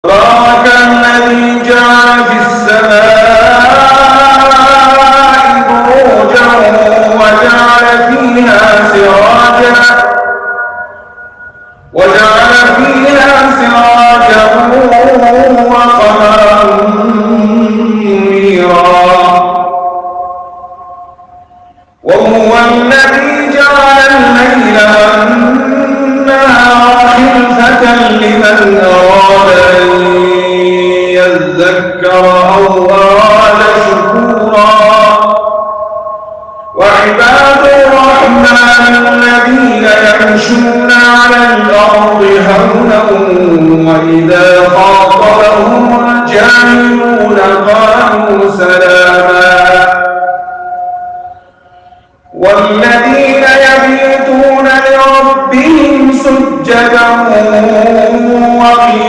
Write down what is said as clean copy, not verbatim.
تبارك الذي جعل في السماء بروجا وجعل فيها سراجا وقمرا منيرا وهو الذي جعل الليل والنهار خلفة لمن أراد أن يذكر أو أراد شكورا وعباد الرحمن الذين يمشون على الأرض هونا وإذا خاطبهم الجاهلون قالوا سلاما والذين يبيتون لربهم سجدا وقياما